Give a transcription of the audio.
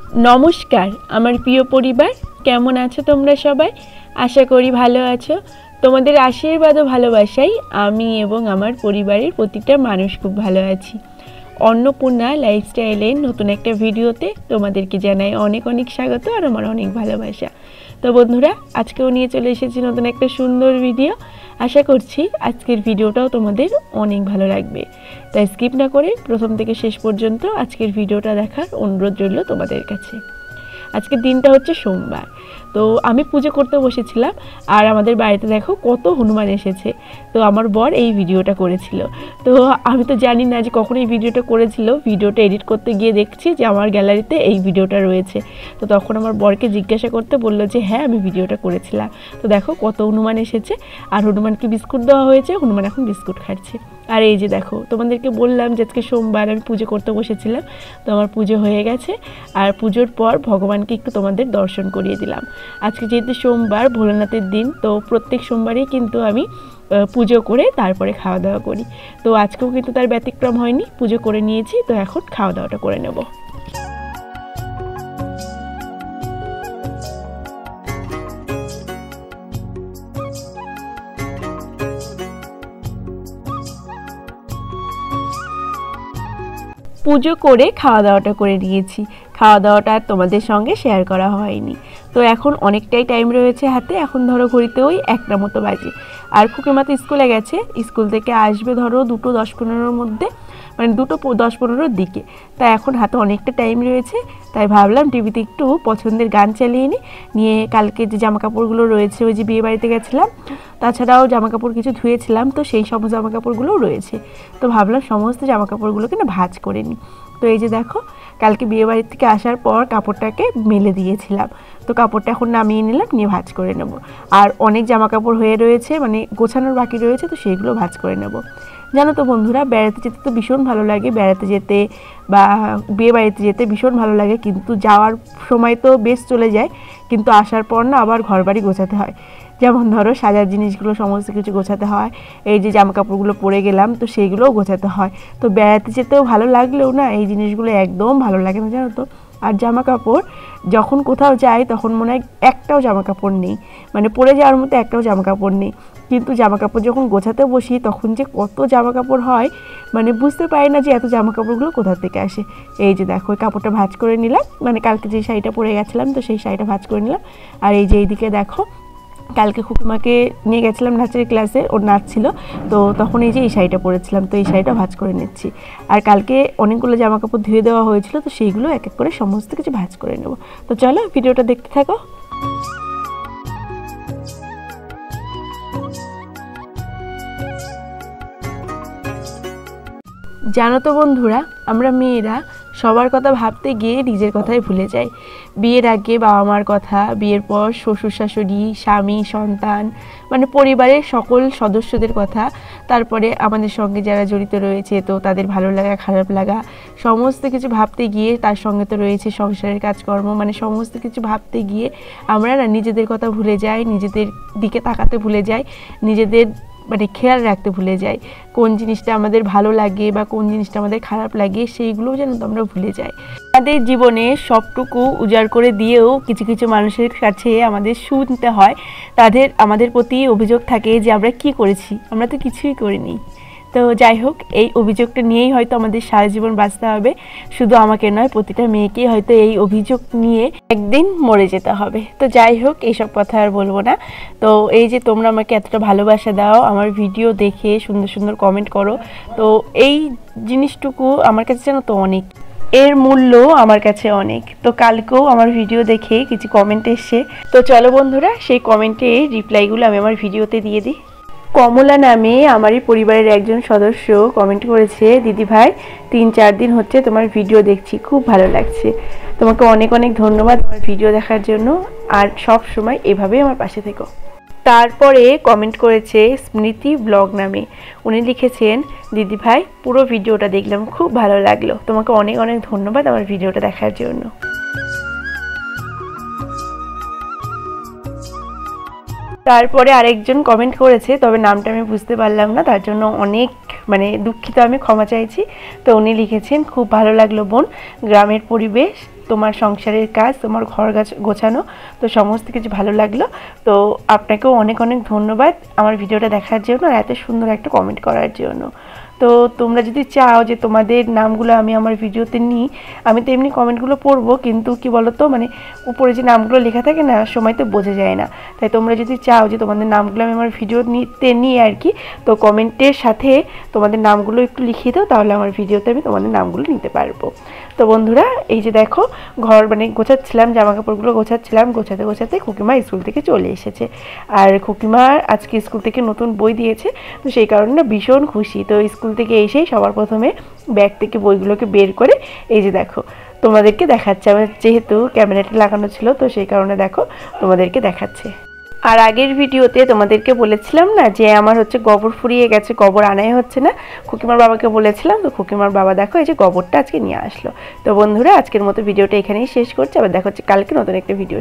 नमस्कार आमार प्रिय परिवार केमन आछो तोमरा सबाई आशा करी भालो आछो। तोमादेर आशीर्वाद ओ भालोबासाय आमी एबं आमार परिवारेर प्रतिटा मानुष खूब भालो आछि। अन्नपूर्णा लाइफस्टाइलेर नतून एकटा भिडियोते तोमादेरके जानाई अनेक अनेक स्वागत और आमार अनेक भालोबासा। तो बंधुरा आजकेও निये चले एसेछि नतून एकटा सुंदर भिडियो। आशा करछि आजकेर भिडियोटाও तोमादेर अनेक भालो लागबे। ताई स्किप ना करे प्रथम थेके शेष पर्यन्त आजकेर भिडियोटा देखार अनुरोध रइल तोमादेर काछे। आजकेर दिनटा हच्छे सोमवार। तो आमी पूजो करते बसेছিলাম আর আমাদের বাড়িতে দেখো কত হনুমান এসেছে। তো আমার বর এই ভিডিওটা করেছিল। তো আমি তো জানি না যে কখন এই ভিডিওটা করেছিল। ভিডিওটা এডিট করতে গিয়ে দেখছি যে আমার গ্যালারিতে এই ভিডিওটা রয়েছে। তো তখন আমার বরকে জিজ্ঞাসা করতে বলল যে হ্যাঁ আমি ভিডিওটা করেছিলাম। তো দেখো কত হনুমান এসেছে আর হনুমানকে বিস্কুট দেওয়া হয়েছে। হনুমান এখন বিস্কুট খাচ্ছে। আর এই যে দেখো তোমাদেরকে বললাম যে আজকে সোমবার আমি পুজো করতে বসেছিলাম। তো আমার পুজো হয়ে গেছে আর পুজোর পর ভগবানকে একটু তোমাদের দর্শন করিয়ে দিলাম। আজকে যেহেতু সোমবার ভোলানাথের দিন তো প্রত্যেক সোমবারই কিন্তু আমি পুজো করে তারপরে খাওয়া দাওয়া করি। তো আজকেও কিন্তু তার ব্যতিক্রম হয়নি, পুজো করে নিয়েছি। তো এখন খাওয়া দাওয়াটা করে নেব। পুজো করে খাওয়া দাওয়াটা করে নিয়েছি। খাওয়া দাওয়াটা তোমাদের সঙ্গে শেয়ার করা হয়নি। তো এখন অনেকটাই টাইম রয়েছে হাতে। এখন ধরো ঘড়িতে ওই 1টা মতো বাজে। আর খুকিমা তো স্কুলে গেছে, স্কুল থেকে আসবে ধরো 2:10-15-র মধ্যে, মানে 2:10-15-র দিকে। তাই এখন হাতে অনেকটা টাইম রয়েছে। তাই ভাবলাম টিভিতে একটু পছন্দের গান চালিয়ে নিয়ে কালকে যে জামাকাপড়গুলো রয়েছে ওই যে বিয়ে বাড়িতে গেছিলাম, তাছাড়াও জামাকাপড় কিছু ধুয়েছিলাম, তো সেই সমস্ত জামাকাপড়গুলোও রয়েছে। তো ভাবলাম সমস্ত জামাকাপড়গুলোকে না ভাঁজ করে নিই। তো এই যে দেখো কালকে বিয়ে বাড়ি থেকে আসার পর কাপড়টাকে মেলে দিয়েছিলাম। তো কাপড়টা এখন নামিয়ে নিলাম, নিয়ে ভাঁজ করে নেব। আর অনেক জামাকাপড় হয়ে রয়েছে, মানে গোছানোর বাকি রয়েছে, তো সেইগুলো ভাঁজ করে নেব। জানো তো বন্ধুরা বেড়াতে যেতে তো ভীষণ ভালো লাগে, বেড়াতে যেতে বা বিয়ে বাড়িতে যেতে ভীষণ ভালো লাগে। কিন্তু যাওয়ার সময় তো বেশ চলে যায়, কিন্তু আসার পর না আবার ঘর বাড়ি গোছাতে হয়। যেমন ধরো সাজার জিনিসগুলো সমস্ত কিছু গোছাতে হয়, এই যে জামাকাপড়গুলো পরে গেলাম তো সেইগুলোও গোছাতে হয়। তো বেড়াতে যেতেও ভালো লাগলেও না এই জিনিসগুলো একদম ভালো লাগে না, জানো তো। আর জামাকাপড় যখন কোথাও যাই তখন মনে হয় একটাও জামাকাপড় নেই, মানে পরে যাওয়ার মতো একটাও জামাকাপড় নেই। কিন্তু জামাকাপড় যখন গোছাতে বসি তখন যে কত জামাকাপড় হয়, মানে বুঝতে পারি না যে এত জামাকাপড়গুলো কোথা থেকে আসে। এই যে দেখো ওই কাপড়টা ভাঁজ করে নিলাম, মানে কালকে যে শাড়িটা পরে গেছিলাম তো সেই শাড়িটা ভাঁজ করে নিলাম। আর এই যে এইদিকে দেখো কালকে খুকিমাকে নিয়ে গেছিলাম নাচের ক্লাসে, ওর নাচ ছিল, তো তখন এই যে এই শাড়িটা পরেছিলাম, তো এই শাড়িটা ভাঁজ করে নিচ্ছি। আর কালকে অনেকগুলো জামাকাপড় ধুয়ে দেওয়া হয়েছিল, তো সেইগুলো এক এক করে সমস্ত কিছু ভাঁজ করে নেব। তো চলো ভিডিওটা দেখতে থাকো। জানো তো বন্ধুরা আমরা মেয়েরা সবার কথা ভাবতে গিয়ে নিজের কথাই ভুলে যাই। বিয়ের আগে বাবা মার কথা, বিয়ের পর শ্বশুর শাশুড়ি, স্বামী, সন্তান, মানে পরিবারের সকল সদস্যদের কথা, তারপরে আমাদের সঙ্গে যারা জড়িত রয়েছে তো তাদের ভালো লাগা খারাপ লাগা সমস্ত কিছু ভাবতে গিয়ে, তার সঙ্গে তো রয়েছে সংসারের কাজকর্ম, মানে সমস্ত কিছু ভাবতে গিয়ে আমরা না নিজেদের কথা ভুলে যাই, নিজেদের দিকে তাকাতে ভুলে যাই, নিজেদের মানে খেয়াল রাখতে ভুলে যাই। কোন জিনিসটা আমাদের ভালো লাগে বা কোন জিনিসটা আমাদের খারাপ লাগে সেইগুলোও যেন আমরা ভুলে যাই। আমাদের জীবনে সবটুকু উজাড় করে দিয়েও কিছু কিছু মানুষের কাছে আমাদের শুনতে হয়, তাদের আমাদের প্রতি অভিযোগ থাকে যে আমরা কি করেছি, আমরা তো কিছুই করিনি। তো যাই হোক এই অভিযোগটা নিয়েই হয়তো আমাদের সারা জীবন বাঁচতে হবে। শুধু আমাকে নয় প্রতিটা মেয়েকেই হয়তো এই অভিযোগ নিয়ে একদিন মরে যেতে হবে। তো যাই হোক এইসব কথা আর বলবো না। তো এই যে তোমরা আমাকে এতটা ভালোবাসা দাও, আমার ভিডিও দেখে সুন্দর সুন্দর কমেন্ট করো, তো এই জিনিসটুকু আমার কাছে জানো তো অনেক, এর মূল্য আমার কাছে অনেক। তো কালকেও আমার ভিডিও দেখে কিছু কমেন্ট এসছে, তো চলো বন্ধুরা সেই কমেন্টে রিপ্লাইগুলো আমি আমার ভিডিওতে দিয়ে দিই। কমলা নামে আমারই পরিবারের একজন সদস্য কমেন্ট করেছে, দিদি ভাই 3-4 দিন হচ্ছে তোমার ভিডিও দেখছি, খুব ভালো লাগছে। তোমাকে অনেক অনেক ধন্যবাদ আমার ভিডিও দেখার জন্য, আর সব সময় এভাবেই আমার পাশে থেকো। তারপরে কমেন্ট করেছে স্মৃতি ব্লগ নামে, উনি লিখেছেন দিদি ভাই পুরো ভিডিওটা দেখলাম, খুব ভালো লাগলো, তোমাকে অনেক অনেক ধন্যবাদ আমার ভিডিওটা দেখার জন্য। তারপরে আরেকজন কমেন্ট করেছে, তবে নামটা আমি বুঝতে পারলাম না, তার জন্য অনেক মানে দুঃখিত, আমি ক্ষমা চাইছি। তো উনি লিখেছেন, খুব ভালো লাগলো বোন, গ্রামের পরিবেশ, তোমার সংসারের কাজ, তোমার ঘর গোছানো, তো সমস্ত কিছু ভালো লাগলো। তো আপনাকেও অনেক অনেক ধন্যবাদ আমার ভিডিওটা দেখার জন্য আর এত সুন্দর একটা কমেন্ট করার জন্য। তো তোমরা যদি চাও যে তোমাদের নামগুলো আমি আমার ভিডিওতে নিই, আমি তো এমনি কমেন্টগুলো পড়বো, কিন্তু কি বলো তো, মানে উপরে যে নামগুলো লেখা থাকে না, সময় তো বোঝা যায় না। তাই তোমরা যদি চাও যে তোমাদের নামগুলো আমি আমার ভিডিও নিই আর কি, তো কমেন্টের সাথে তোমাদের নামগুলো একটু লিখিয়ে দাও, তাহলে আমার ভিডিওতে আমি তোমাদের নামগুলো নিতে পারবো। তো বন্ধুরা, এই যে দেখো, ঘর মানে গোছাচ্ছিলাম, জামা কাপড়গুলো গোছাচ্ছিলাম, গোছাতে গোছাতে খুকিমা স্কুল থেকে চলে এসেছে। আর খুকিমার আজকে স্কুল থেকে নতুন বই দিয়েছে, তো সেই কারণে না ভীষণ খুশি। তো স্কুল থেকে এসেই সবার প্রথমে ব্যাগ থেকে বইগুলোকে বের করে এই যে দেখো তোমাদেরকে দেখাচ্ছে। আমার যেহেতু ক্যামেরাটা লাগানো ছিল, তো সেই কারণে দেখো তোমাদেরকে দেখাচ্ছে। আর আগের ভিডিওতে তোমাদেরকে বলেছিলাম না যে আমার হচ্ছে গোবর ফুরিয়ে গেছে, গোবর আনাই হচ্ছে না, খুকিমার বাবাকে বলেছিলাম। তো খুকিমার বাবা দেখো এই যে গোবরটা আজকে নিয়ে আসলো। তো বন্ধুরা, আজকের মতো ভিডিওটা এখানেই শেষ করছি, আবার দেখা হচ্ছে কালকে নতুন একটা ভিডিও।